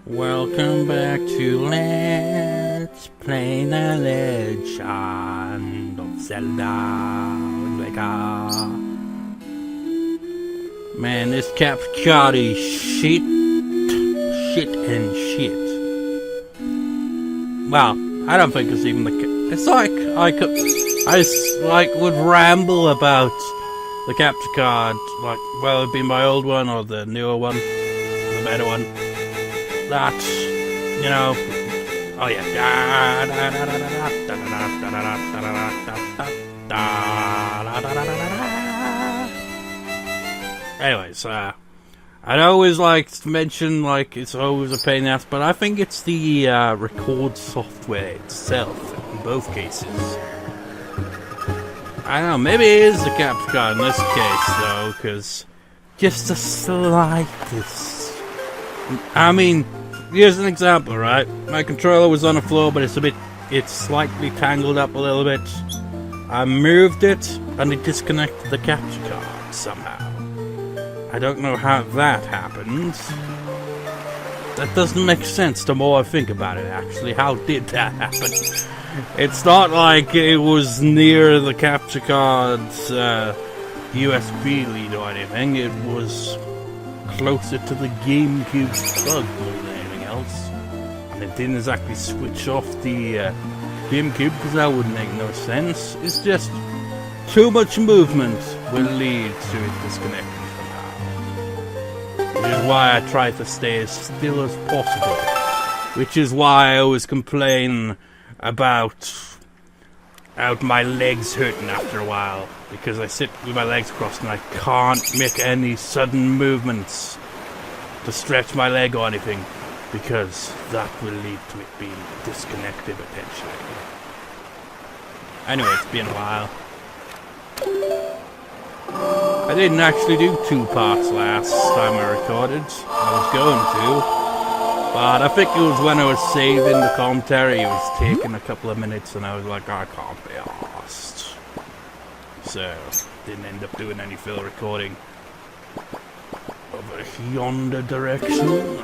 Welcome back to Let's Play the Legend of Zelda. Man, this Capcom is shit and shit. Well, I don't think it's even the. It's like I would ramble about the capture card, like, well, it'd be my old one or the newer one, the better one. That, you know, oh yeah. Anyways, I'd always like to mention, like, it's always a pain in the ass, but I think it's the record software itself in both cases. I don't know, maybe it is the capture card in this case, though, because just the slightest. I mean, here's an example, right? My controller was on the floor, but it's slightly tangled up a little bit. I moved it, and it disconnected the capture card somehow. I don't know how that happened. That doesn't make sense the more I think about it, actually. How did that happen? It's not like it was near the capture card's USB lead or anything. It was closer to the GameCube's plug more than anything else. And it didn't exactly switch off the GameCube, because that would make no sense. It's just too much movement will lead to it disconnecting somehow. Which is why I try to stay as still as possible. Which is why I always complain about my legs hurting after a while, because I sit with my legs crossed and I can't make any sudden movements to stretch my leg or anything, because that will lead to it being disconnected potentially. Anyway, it's been a while. I didn't actually do 2 parts last time I recorded. I was going to, but I think it was when I was saving the commentary, it was taking a couple of minutes and I was like, I can't be arsed. So, didn't end up doing any fill recording. Over yonder direction.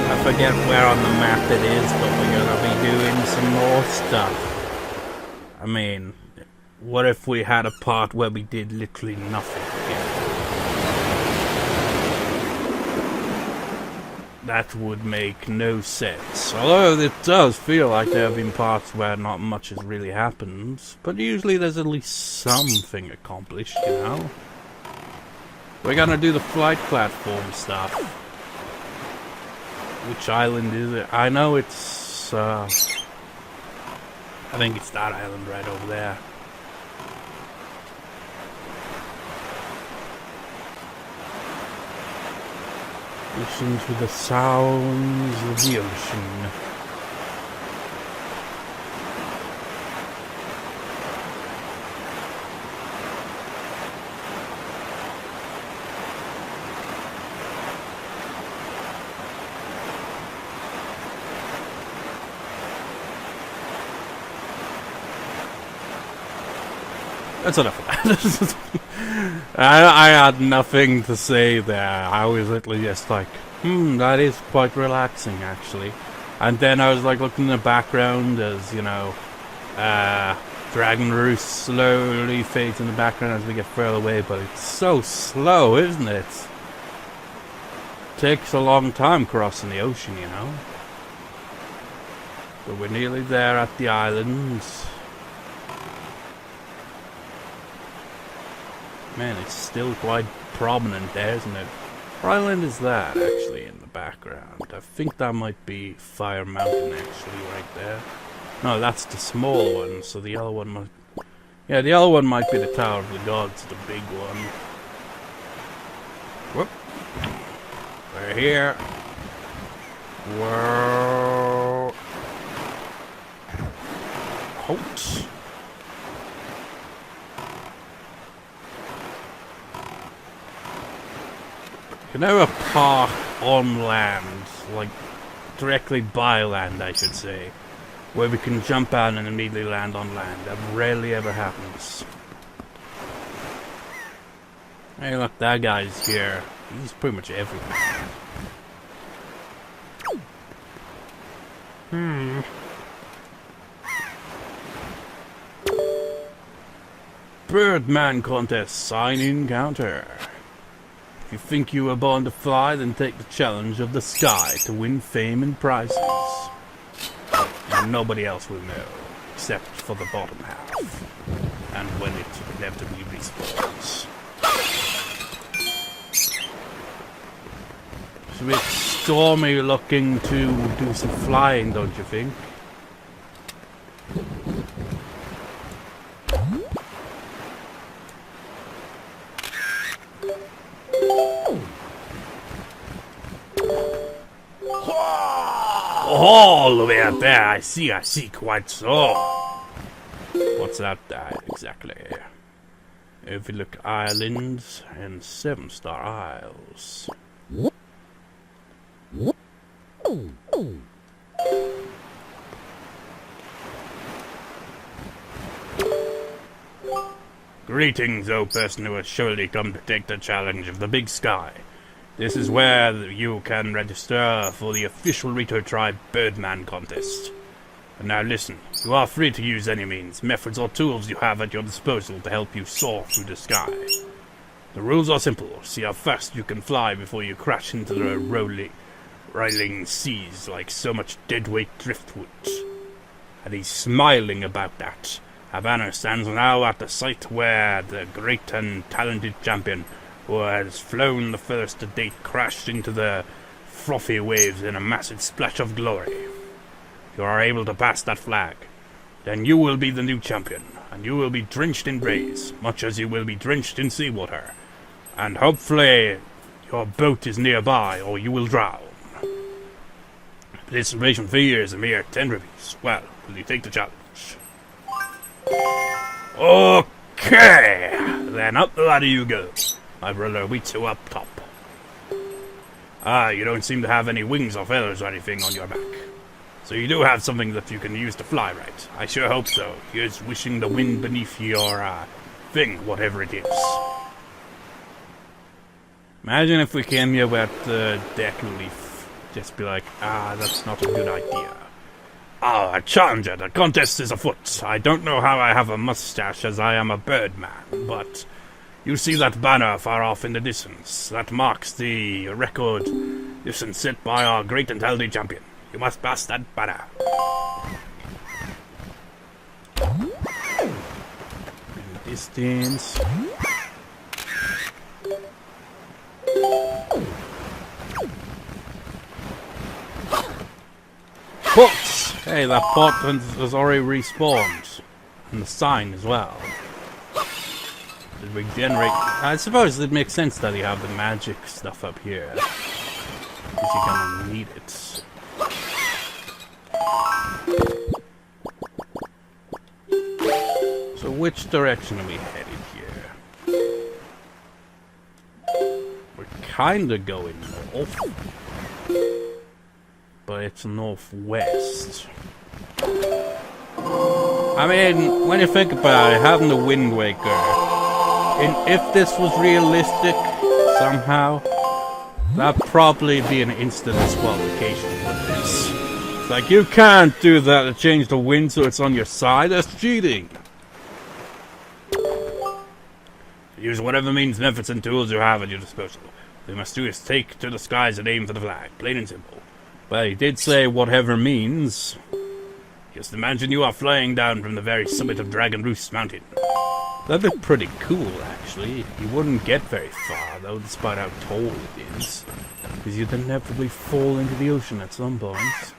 I forget where on the map it is, but we're gonna be doing some more stuff. I mean, what if we had a part where we did literally nothing again? That would make no sense. Although it does feel like there have been parts where not much has really happened, but usually there's at least something accomplished, you know? We're gonna do the flight platform stuff. Which island is it? I know it's, I think it's that island right over there. Listen to the sounds of the ocean. That's enough of that. I had nothing to say there. I was literally just like, that is quite relaxing, actually. And then I was like looking in the background as, you know, Dragon Roost slowly fades in the background as we get further away, but it's so slow, isn't it? Takes a long time crossing the ocean, you know. But we're nearly there at the islands. Man, it's still quite prominent there, isn't it? What island is that, actually, in the background? I think that might be Fire Mountain, actually, right there. No, that's the small one, so the other one might... Yeah, the other one might be the Tower of the Gods, the big one. Whoop. We're here. Whoa. Halt. You can never park on land, like directly by land, I should say, where we can jump out and immediately land on land. That rarely ever happens. Hey, look, that guy's here. He's pretty much everywhere. Birdman contest sign-in counter. If you think you were born to fly, then take the challenge of the sky to win fame and prizes. And nobody else will know, except for the bottom half. And when it inevitably respawns. It's a bit stormy looking to do some flying, don't you think? All the way up there, I see, quite so. What's that exactly? Overlook Islands and 7-star Isles. Greetings, O person who has surely come to take the challenge of the big sky. This is where you can register for the official Rito Tribe Birdman contest. And now listen, you are free to use any means, methods or tools you have at your disposal to help you soar through the sky. The rules are simple. See how fast you can fly before you crash into the rolling seas like so much deadweight driftwood. And he's smiling about that. Havana stands now at the site where the great and talented champion who has flown the furthest to date crashed into the frothy waves in a massive splash of glory. If you are able to pass that flag, then you will be the new champion, and you will be drenched in rays, much as you will be drenched in seawater. And hopefully your boat is nearby, or you will drown. Participation fee is a mere 10 rupees. Well, will you take the challenge? Okay, then up the ladder you go. My brother meets you up top. You don't seem to have any wings or feathers or anything on your back. So you do have something that you can use to fly, right? I sure hope so. Here's wishing the wind beneath your, thing, whatever it is. Imagine if we came here with the deck leaf. Just be like, that's not a good idea. A challenger, the contest is afoot. I don't know how I have a mustache as I am a birdman, but you see that banner far off in the distance. That marks the record distance set by our great and healthy champion. You must pass that banner. In the distance. Pots! Hey, that pot has already respawned. And the sign as well. It regenerate. I suppose it makes sense that you have the magic stuff up here. Because you're gonna need it. So which direction are we headed here? We're kinda going north. But it's northwest. I mean, when you think about it, having the Wind Waker, and if this was realistic somehow, that'd probably be an instant disqualification for this. It's like, you can't do that to change the wind so it's on your side. That's cheating. Use whatever means, methods, and tools you have at your disposal. What you must do is take to the skies and aim for the flag. Plain and simple. Well, he did say whatever means. Just imagine you are flying down from the very summit of Dragon Roost Mountain. That'd be pretty cool, actually. You wouldn't get very far, though, despite how tall it is. Because you'd inevitably fall into the ocean at some point.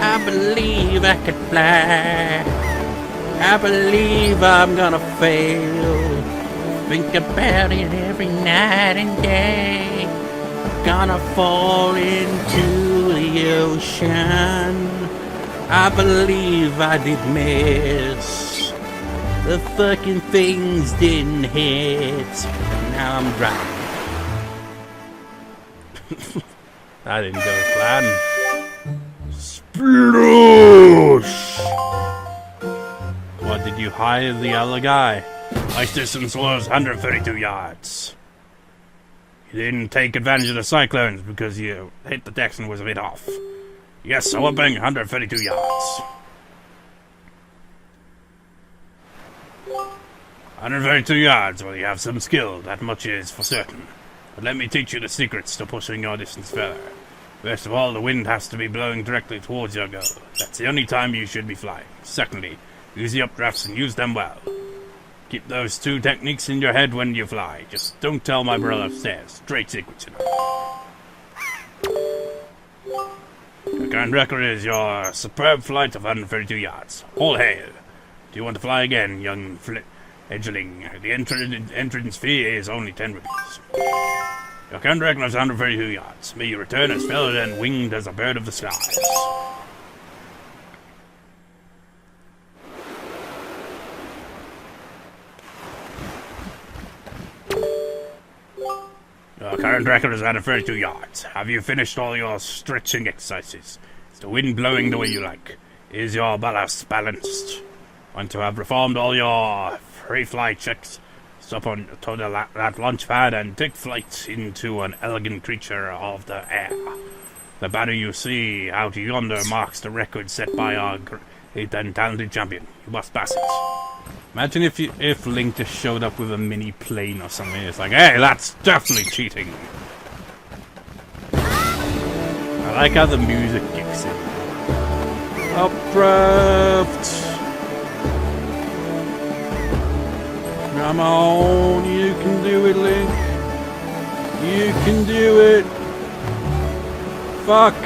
I believe I could fly. I believe I'm gonna fail. Think about it every night and day. Gonna fall into the ocean. I believe I did miss. The fucking things didn't hit. And now I'm drowning. That didn't go as planned. Sploosh! you hired the other guy. Ice distance was 132 yards. You didn't take advantage of the cyclones because you hit the decks and was a bit off. Yes, so we're paying 132 yards. 132 yards, well, you have some skill, that much is for certain. But let me teach you the secrets to pushing your distance further. First of all, the wind has to be blowing directly towards your goal. That's the only time you should be flying. Secondly, use the updrafts and use them well. Keep those two techniques in your head when you fly. Just don't tell my brother upstairs. Straight secrets, you know. Your current record is your superb flight of 132 yards. All hail. Do you want to fly again, young edgeling? The entrance fee is only 10 rupees. Your current record is 132 yards. May you return as feathered and winged as a bird of the skies. Your current record is 132 yards. Have you finished all your stretching exercises? Is the wind blowing the way you like? Is your ballast balanced? Want to have performed all your free flight checks? Stop on to that launch pad and take flight into an elegant creature of the air. The banner you see out yonder marks the record set by our great and talented champion. You must pass it. Imagine if Link just showed up with a mini plane or something. It's like, hey, that's definitely cheating. I like how the music kicks in. Updraft. Come on, you can do it, Link. You can do it. Fuck.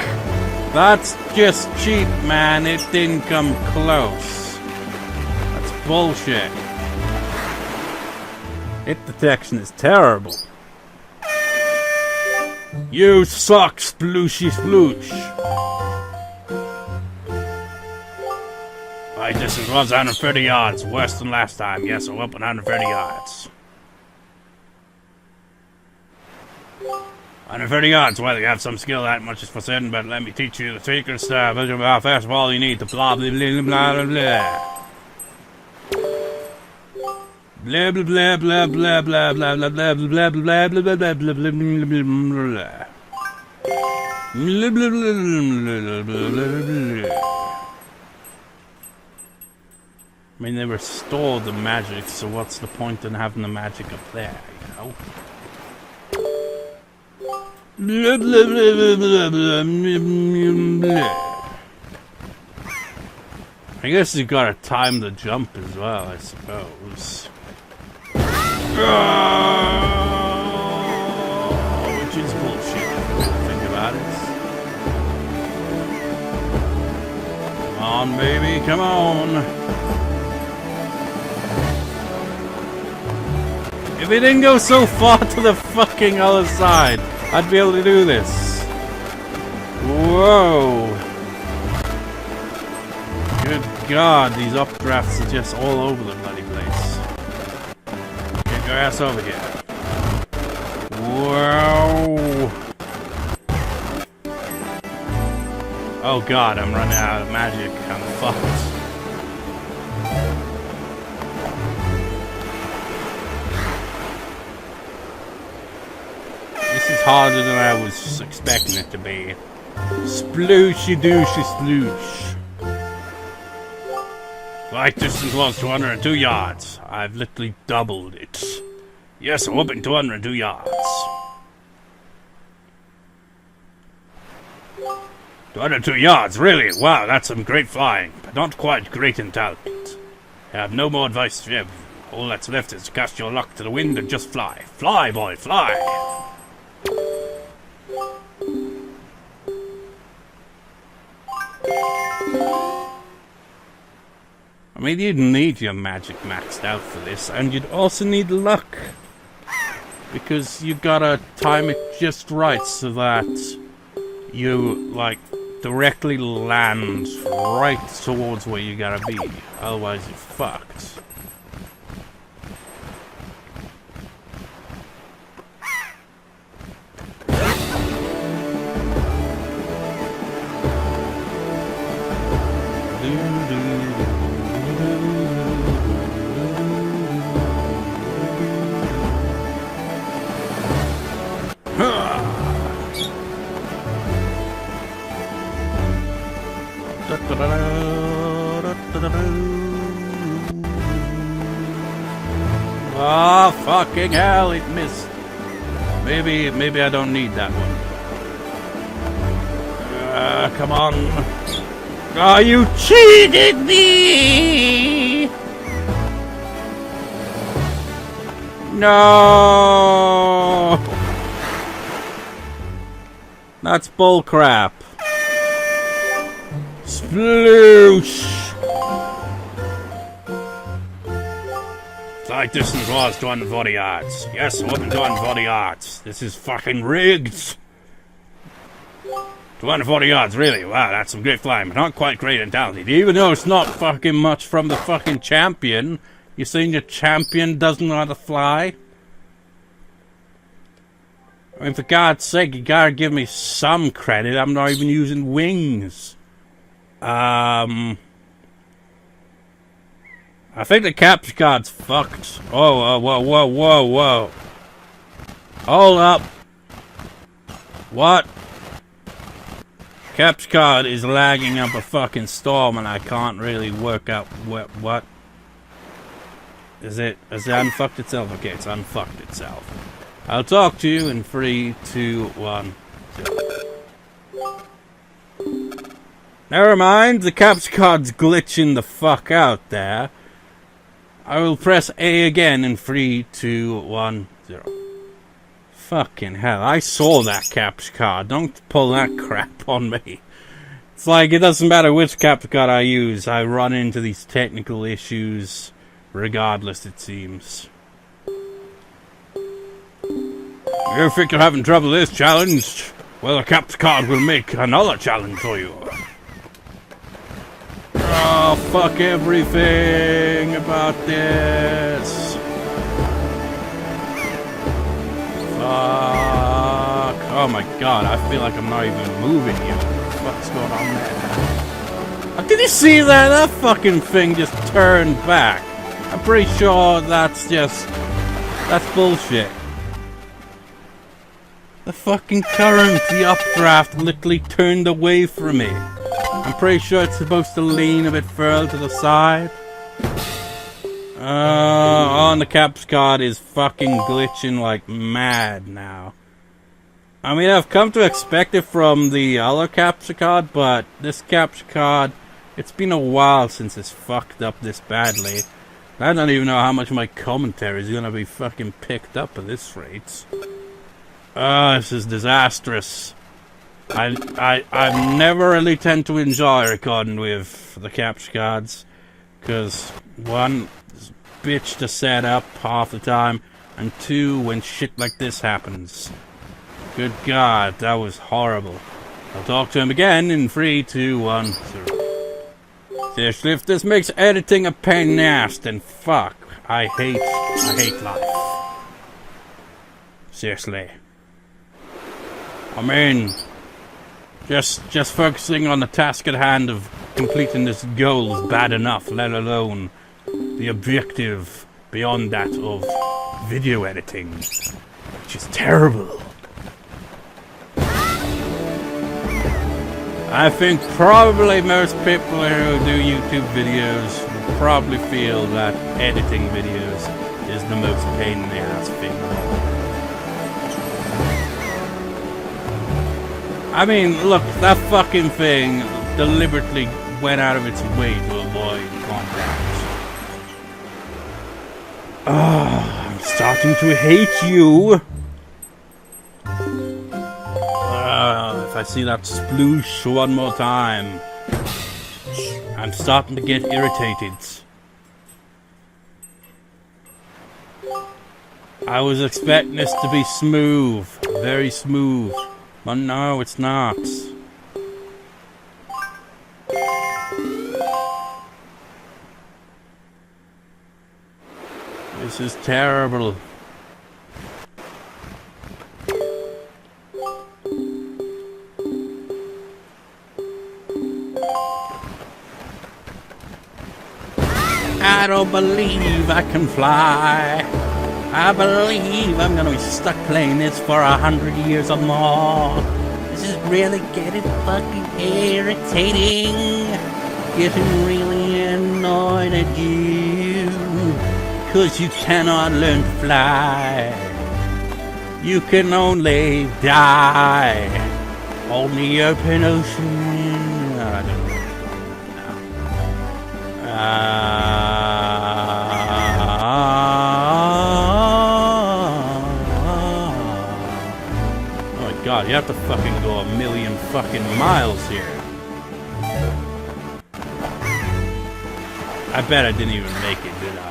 That's just cheap, man. It didn't come close. That's bullshit. Hit detection is terrible. You suck, splooshy sploosh. My distance was 130 yards, worse than last time. Yes, I'm up 130 yards. 130 yards, well, you have some skill, that much is for certain, but let me teach you the secrets. First of all, you need to blah blah blah blah blah. Blah blah blah blah blah blah blah blah blah blah blah blah blah blah blah blah blah blah. I mean, they restored the magic, so what's the point in having the magic up there, you know? Blah, blah, blah, blah, blah, blah, blah. I guess you gotta time the jump as well, I suppose. Which is bullshit, if you think about it. Come on, baby, come on. If it didn't go so far to the fucking other side, I'd be able to do this. Whoa. Good God, these updrafts are just all over the bloody place. Get your ass over here. Whoa. Oh God, I'm running out of magic. I'm fucked. This is harder than I was expecting it to be. Splooshy dooshy sploosh. Flight distance was 202 yards. I've literally doubled it. Yes, I'm up in 202 yards. 202 yards, really? Wow, that's some great flying, but not quite great in talent. I have no more advice to give. All that's left is to cast your luck to the wind and just fly. Fly, boy, fly! I mean, you'd need your magic maxed out for this, and you'd also need luck. Because you gotta time it just right so that you, like, directly land right towards where you gotta be. Otherwise, you're fucked. Oh, fucking hell, it missed. Maybe I don't need that one. Come on. Oh, you cheated me! No! That's bullcrap. Sploosh! Flight distance was 240 yards. Yes, more than 240 yards. This is fucking rigged. 240 yards, really? Wow, that's some great flying, but not quite great in talent. Even though it's not fucking much from the fucking champion. You saying the champion doesn't know how to fly? I mean, for God's sake, you gotta give me some credit. I'm not even using wings. I think the capture card's fucked. Oh, whoa. Hold up. What? Capture card is lagging up a fucking storm and I can't really work out what? Has it unfucked itself? Okay, it's unfucked itself. I'll talk to you in 3, 2, 1. 0. Never mind, the capture card's glitching the fuck out there. I will press A again in 3, 2, 1, 0. Fucking hell, I saw that capture card. Don't pull that crap on me. It's like, it doesn't matter which capture card I use, I run into these technical issues regardless, it seems. You think you're having trouble with this challenge? Well, the capture card will make another challenge for you. Oh, fuck everything about this. Fuck. Oh my god, I feel like I'm not even moving here. What's going on there? Did you see that? That fucking thing just turned back. I'm pretty sure that's bullshit. The fucking current, the updraft, literally turned away from me. I'm pretty sure it's supposed to lean a bit further to the side. And the capture card is fucking glitching like mad now. I mean, I've come to expect it from the other capture card, but this capture card, it's been a while since it's fucked up this badly. I don't even know how much of my commentary is gonna be fucking picked up at this rate. This is disastrous. I never really tend to enjoy recording with the capture cards, because one, it's a bitch to set up half the time, and two, when shit like this happens. Good God, that was horrible. I'll talk to him again in 3, 2, 1, 0. Seriously, if this makes editing a pain in the ass, then fuck. I hate life. Seriously. I mean, just focusing on the task at hand of completing this goal is bad enough, let alone the objective beyond that of video editing, which is terrible. I think probably most people who do YouTube videos will probably feel that editing videos is the most pain in the ass thing. I mean, look, that fucking thing deliberately went out of its way to avoid contact. I'm starting to hate you. If I see that sploosh one more time, I'm starting to get irritated. I was expecting this to be smooth, very smooth, but no, it's not. This is terrible. I don't believe I can fly. I believe I'm gonna be stuck playing this for 100 years or more. This is really getting fucking irritating, getting really annoyed at you, 'cause you cannot learn to fly. You can only die on the open ocean. I don't know. Oh my god, you have to fucking go a million fucking miles here. I bet I didn't even make it, did I?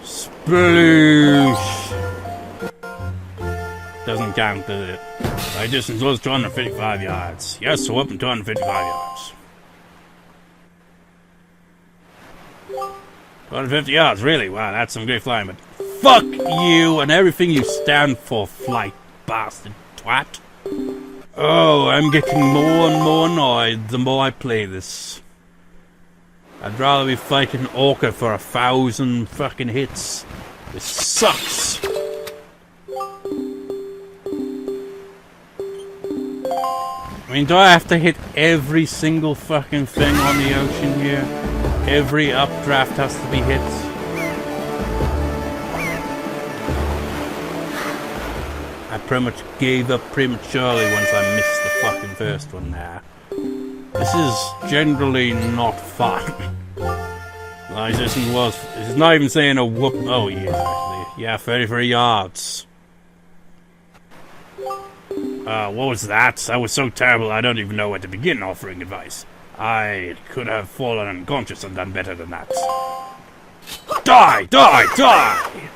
Sploosh! Doesn't count, does it? My distance was 255 yards. Yes, so up to 255 yards. 250 yards, really? Wow, that's some great flying, but fuck you and everything you stand for, flight bastard twat. Oh, I'm getting more and more annoyed the more I play this. I'd rather be fighting Orca for 1,000 fucking hits. This sucks. I mean, do I have to hit every single fucking thing on the ocean here? Every updraft has to be hit? I pretty much gave up prematurely once I missed the fucking first one there. This is generally not fun. Like, this is not even saying a whoop. Oh, yes, actually. Yeah, 33 yards. What was that? That was so terrible I don't even know where to begin offering advice. I could have fallen unconscious and done better than that. Die! Die! Die!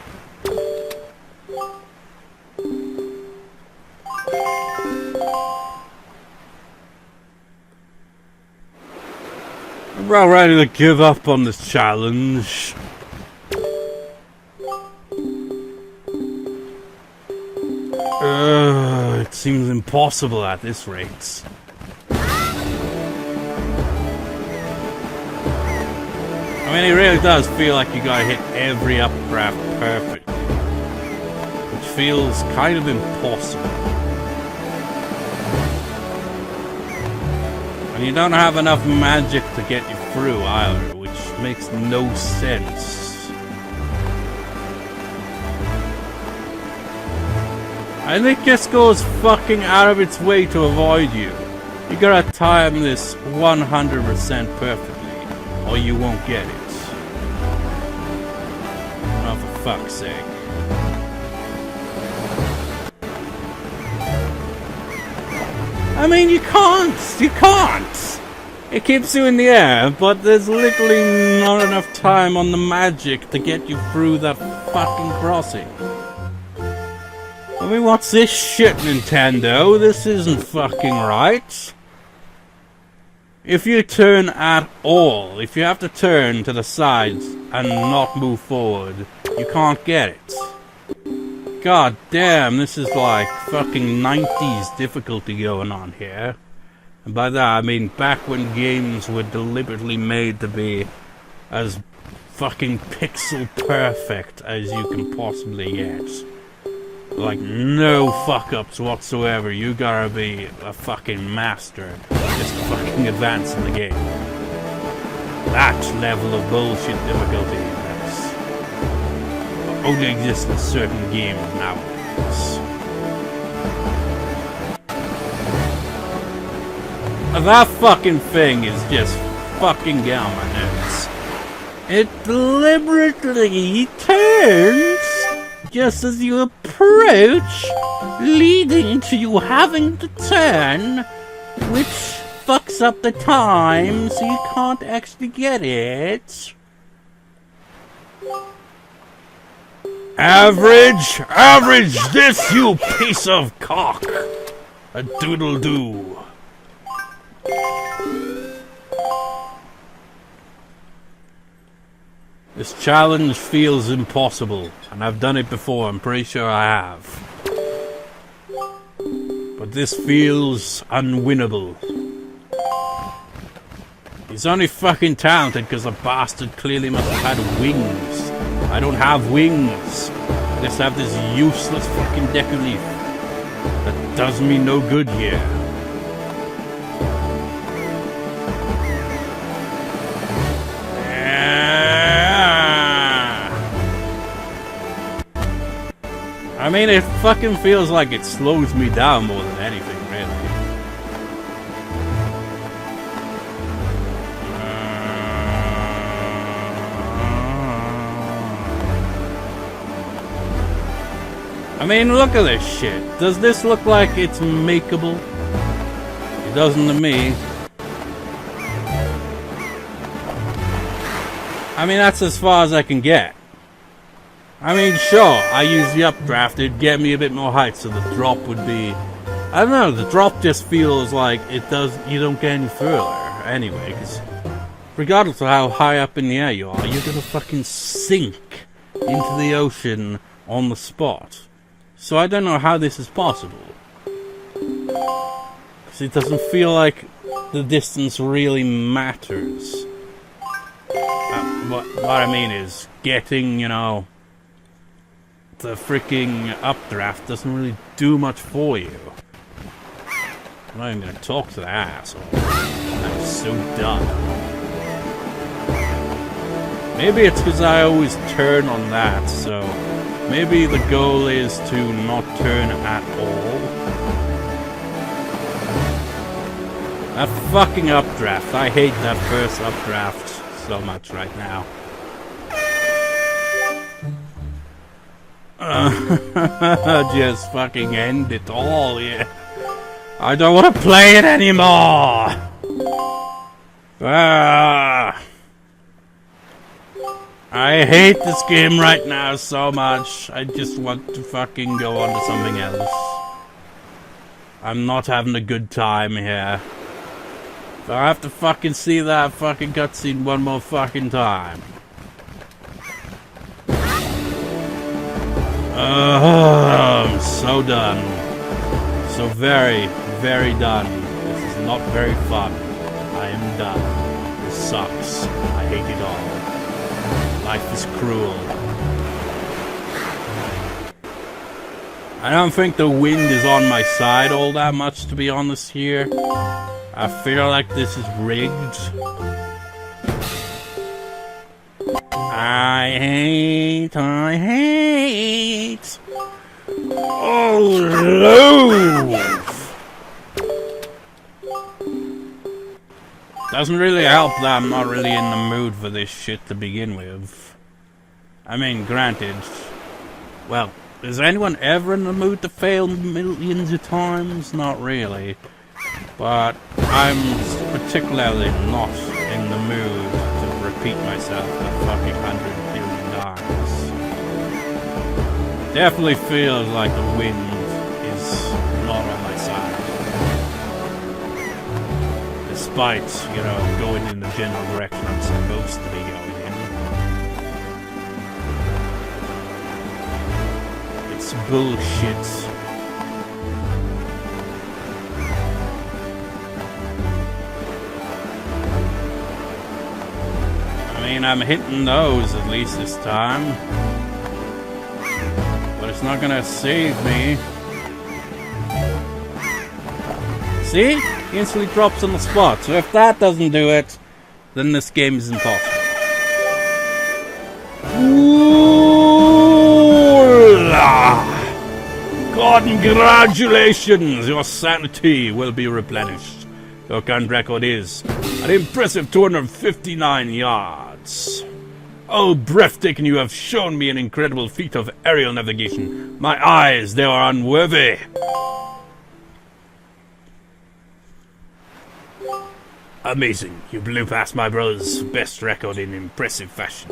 I'm about ready to give up on this challenge. It seems impossible at this rate. I mean, it really does feel like you gotta hit every updraft perfect, which feels kind of impossible. And you don't have enough magic to get you through either, which makes no sense. And it just goes fucking out of its way to avoid you. You gotta time this 100% perfectly, or you won't get it. Oh, for fuck's sake. I mean, you can't! It keeps you in the air, but there's literally not enough time on the magic to get you through that fucking crossing. I mean, what's this shit, Nintendo? This isn't fucking right. If you turn at all, if you have to turn to the sides and not move forward, you can't get it. God damn, this is like fucking 90s difficulty going on here. And by that I mean back when games were deliberately made to be as fucking pixel perfect as you can possibly get. Like, no fuck-ups whatsoever. You gotta be a fucking master just to fucking advance in the game. That level of bullshit difficulty that's only exists in certain games nowadays. That fucking thing is just fucking get on my nerves. It deliberately turns just as you approach, leading to you having to turn, which fucks up the time so you can't actually get it. Average this, you piece of cock! A doodle-doo. This challenge feels impossible, and I've done it before, I'm pretty sure I have. But this feels unwinnable. He's only fucking talented because the bastard clearly must have had wings. I don't have wings. I just have this useless fucking deck of leaf. That does me no good here. I mean, it fucking feels like it slows me down more than anything, really. I mean, look at this shit. Does this look like it's makeable? It doesn't to me. I mean, that's as far as I can get. I mean, sure, I use the updraft, it'd get me a bit more height, so the drop would be... I don't know, the drop just feels like it does... You don't get any further, anyway, because regardless of how high up in the air you are, you're gonna fucking sink into the ocean on the spot. So I don't know how this is possible. Because it doesn't feel like the distance really matters. What I mean is, getting, you know... the freaking updraft doesn't really do much for you. I'm not even gonna talk to the asshole. I'm so done. Maybe it's because I always turn on that, so maybe the goal is to not turn at all. That fucking updraft. I hate that first updraft so much right now. Just fucking end it all, yeah. I don't want to play it anymore! I hate this game right now so much. I just want to fucking go on to something else. I'm not having a good time here. So I have to fucking see that fucking cutscene one more fucking time. I'm so done. So very, very done. This is not very fun. I am done. This sucks. I hate it all. Life is cruel. I don't think the wind is on my side all that much, to be honest here. I feel like this is rigged. I hate. Oh, loaf. Doesn't really help that I'm not really in the mood for this shit to begin with. I mean, granted, well, is anyone ever in the mood to fail millions of times? Not really. But I'm particularly not in the mood to repeat myself a fucking 100 billion times. Definitely feels like the wind is not on my side. Despite, you know, going in the general direction I'm supposed to be going in. It's bullshit. I mean, I'm hitting those at least this time. But it's not gonna save me. See? He instantly drops on the spot. So if that doesn't do it, then this game is impossible. Congratulations! Your sanity will be replenished. Your current record is an impressive 259 yards. Oh, breathtaking, you have shown me an incredible feat of aerial navigation. My eyes, they are unworthy. Amazing. You blew past my brother's best record in impressive fashion.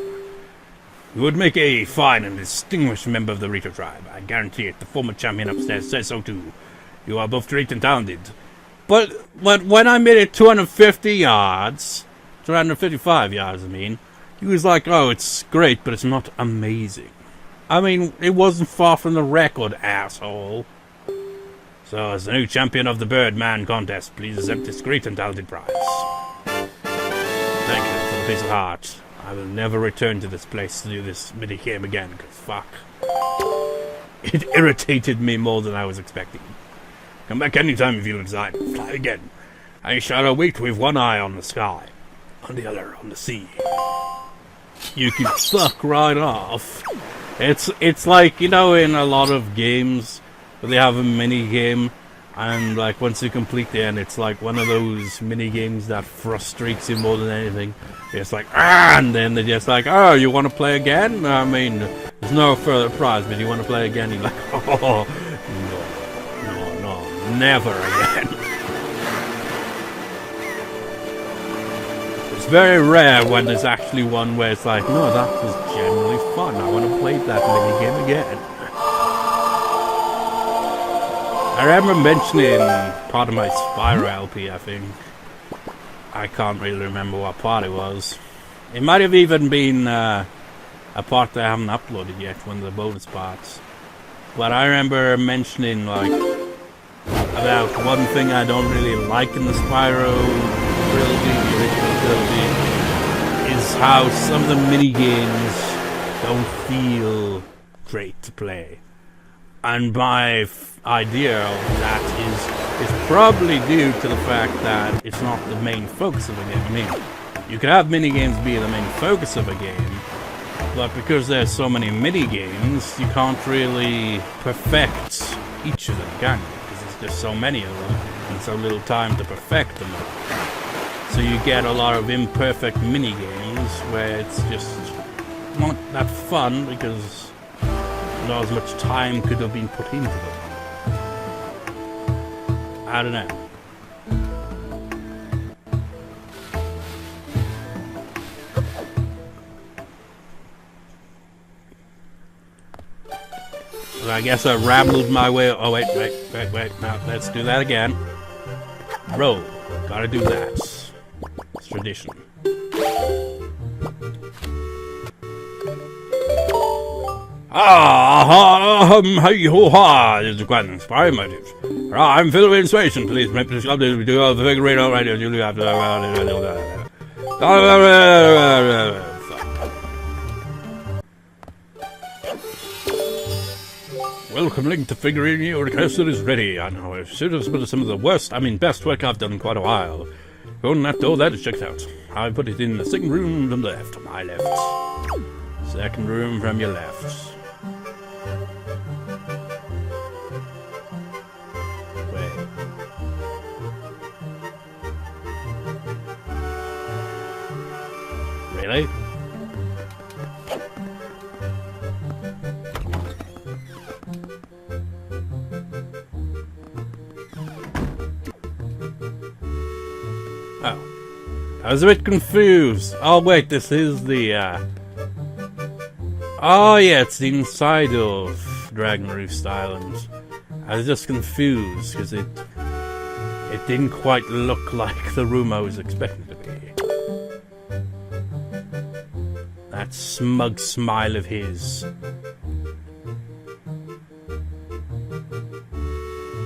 You would make a fine and distinguished member of the Rito tribe. I guarantee it. The former champion upstairs says so too. You are both great and talented. But when I made it 250 yards, 255 yards, I mean, he was like, oh, it's great, but it's not amazing. I mean, it wasn't far from the record, asshole. So, as the new champion of the Birdman contest, please accept this great and talented prize. Thank you for the piece of heart. I will never return to this place to do this mini-game again, because fuck. It irritated me more than I was expecting. Come back anytime you feel inside. Fly again. I shall await with one eye on the sky, on the other on the sea. You can fuck right off. It's like, you know, in a lot of games where they have a mini game, and like once you complete the end, it's like one of those mini games that frustrates you more than anything. It's like, and then they're just like, oh, you want to play again? I mean, there's no further prize, but you want to play again? You're like, oh, no, never again. It's very rare when there's actually one where it's like, no, that was genuinely fun. I want to play that mini game again. I remember mentioning part of my Spyro LP, I think. I can't really remember what part it was. It might have even been a part that I haven't uploaded yet, one of the bonus parts. But I remember mentioning, like, about one thing I don't really like in the Spyro trilogy, the original trilogy, is how some of the mini-games don't feel great to play. And my idea of that is probably due to the fact that it's not the main focus of a game. I mean, you can have mini-games be the main focus of a game, but because there's so many mini-games, you can't really perfect each of them, can you? Because there's just so many of them, and so little time to perfect them all. So you get a lot of imperfect mini-games where it's just not that fun because not as much time could have been put into them. I don't know. Well, I guess I rambled my way. Oh, wait. Now, let's do that again. Roll. Gotta do that. It's tradition. Hey ho ha! This is quite an inspiring motive. I'm filled with inspiration. Please make this update. We do all the figurine already. You have to. Welcome, Link to Figurine. Your request is ready. I know I've should have spent some of the best work I've done in quite a while. Go on that door there to check it out. I put it in the second room from the left. My left. Second room from your left. Really? Oh. I was a bit confused. Oh wait, this is the oh yeah, it's the inside of Dragon Roost Island. I was just confused because it didn't quite look like the room I was expecting to be. That smug smile of his.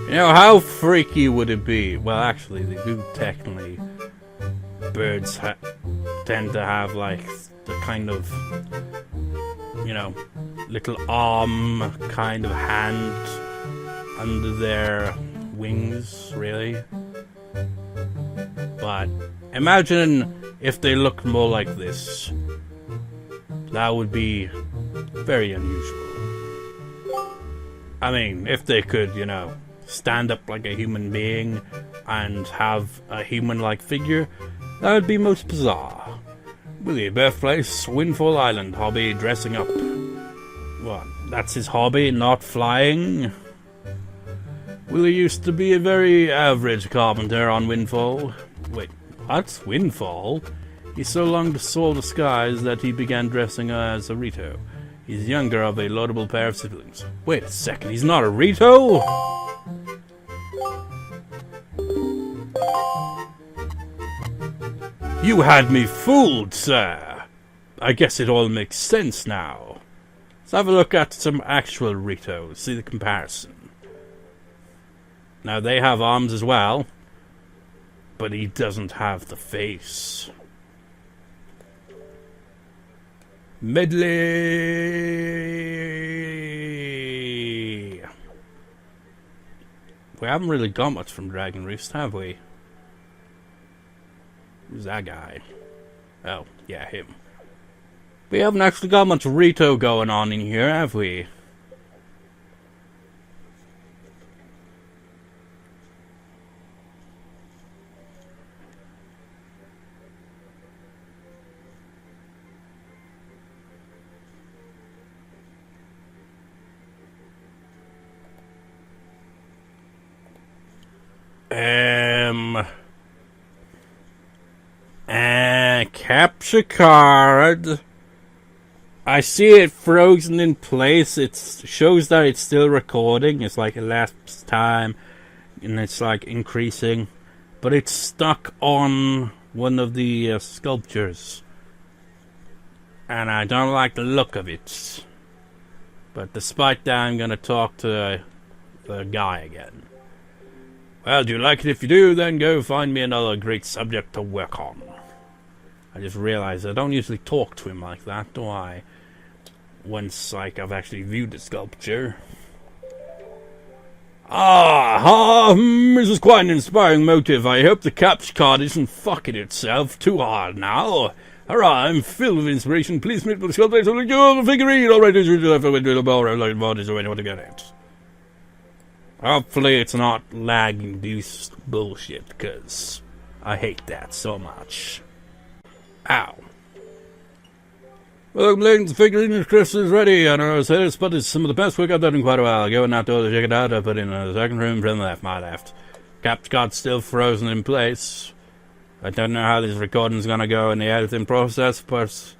You know, how freaky would it be? Well, actually, they do technically. Birds tend to have, like, the kind of, you know, little arm kind of hand under their wings, really. But imagine if they looked more like this. That would be very unusual. I mean, if they could, you know, stand up like a human being and have a human-like figure, that would be most bizarre. Willie, birthplace, Windfall Island, hobby, dressing up. What, that's his hobby, not flying? Willie used to be a very average carpenter on Windfall. Wait, what's Windfall? He so long saw the skies that he began dressing as a Rito. He's younger of a laudable pair of siblings. Wait a second, he's not a Rito? You had me fooled, sir. I guess it all makes sense now. Let's have a look at some actual Ritos, see the comparison. Now they have arms as well, but he doesn't have the face. Medley. We haven't really got much from Dragon Roost, have we? Who's that guy? Oh, yeah, him. We haven't actually got much Rito going on in here, have we? Capture card. I see it frozen in place. It shows that it's still recording. It's like elapsed time, and it's like increasing, but it's stuck on one of the sculptures, and I don't like the look of it. But despite that, I'm gonna talk to the guy again. Well, do you like it? If you do, then go find me another great subject to work on. I just realized I don't usually talk to him like that, do I? Once, like, I've actually viewed the sculpture. This is quite an inspiring motive. I hope the capture card isn't fucking itself too hard now. Hurrah, I'm filled with inspiration. Please submit for the sculpture. So the figurine. Alright, it's really left with the ball. I'm like, what is the way to get it? Hopefully it's not lag-induced bullshit, because I hate that so much. Ow. Well, ladies, the figurine Chris is ready, and I said it's but it's some of the best work I've done in quite a while. Go and outdoors, check it out. I put in the second room from the left, my left. Capture card's still frozen in place. I don't know how this recording's gonna go in the editing process, but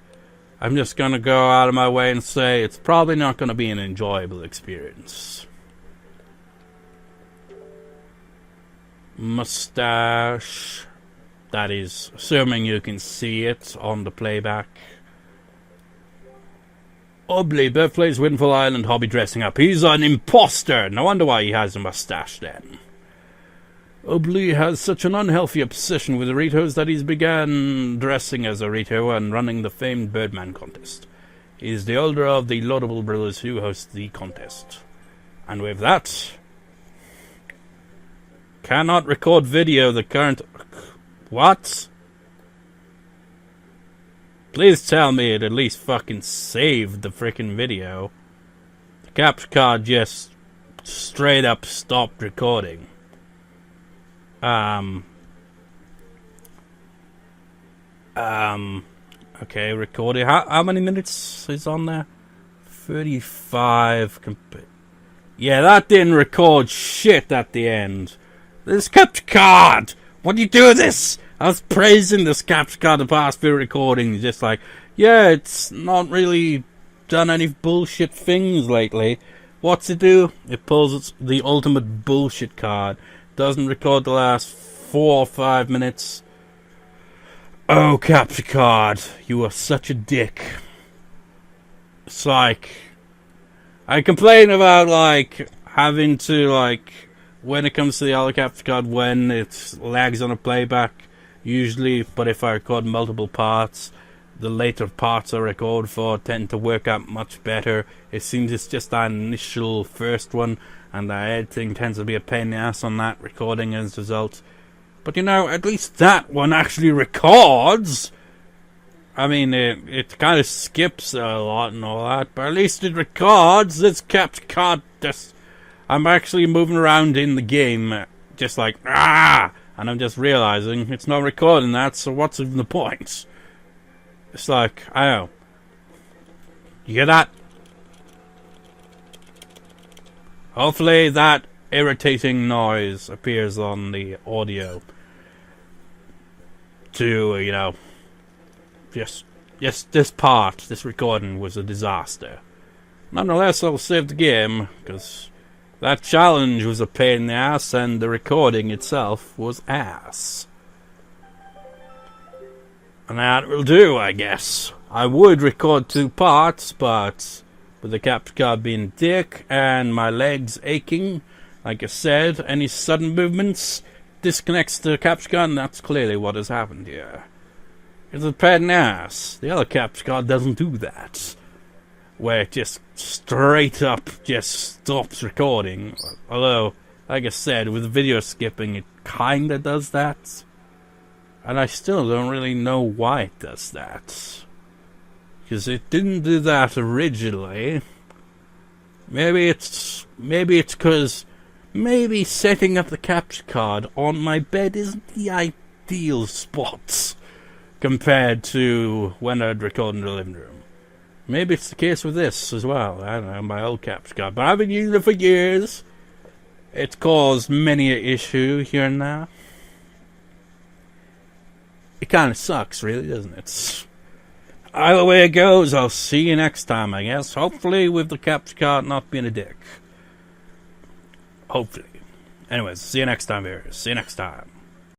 I'm just gonna go out of my way and say it's probably not gonna be an enjoyable experience. Mustache. That is, assuming you can see it on the playback. Ugly, birthplace, Windfall Island, hobby dressing up. He's an imposter. No wonder why he has a mustache then. Obley has such an unhealthy obsession with Ritos that he's began dressing as a Rito and running the famed Birdman contest. He is the older of the laudable brothers who host the contest. And with that, cannot record video, the current... What? Please tell me it at least fucking saved the freaking video. The capture card just straight up stopped recording. Okay, recording. How many minutes is on there? 35. Yeah, that didn't record shit at the end. This capture card! What do you do with this? I was praising this capture card the past few recordings, just like, yeah, it's not really done any bullshit things lately. What's it do? It pulls the ultimate bullshit card. Doesn't record the last 4 or 5 minutes. Oh, capture card, you are such a dick. It's like, I complain about, like, having to, like, when it comes to the other capture card, when it lags on a playback, usually, but if I record multiple parts, the later parts I record for tend to work out much better. It seems it's just that initial first one, and the editing tends to be a pain in the ass on that recording as a result. But you know, at least that one actually records. I mean, it kind of skips a lot and all that, but at least it records. This capture card, I'm actually moving around in the game, just like, and I'm just realizing it's not recording that, so what's even the point? It's like, I don't know. You hear that? Hopefully that irritating noise appears on the audio. To, you know, just this part, this recording was a disaster. Nonetheless, I'll save the game, because that challenge was a pain in the ass, and the recording itself was ass. And that will do, I guess. I would record 2 parts, but with the capture card being dick and my legs aching, like I said, any sudden movements disconnects the capture card, and that's clearly what has happened here. It's a pain in the ass. The other capture card doesn't do that, where it just straight up just stops recording. Although like I said, with video skipping, it kinda does that. And I still don't really know why it does that. Because it didn't do that originally. Maybe it's because maybe setting up the capture card on my bed isn't the ideal spot compared to when I'd record in the living room. Maybe it's the case with this as well. I don't know, my old capture card. But I've been using it for years. It's caused many an issue here and there. It kind of sucks, really, doesn't it? Either way it goes, I'll see you next time, I guess. Hopefully with the capture card not being a dick. Hopefully. Anyways, see you next time, viewers. See you next time.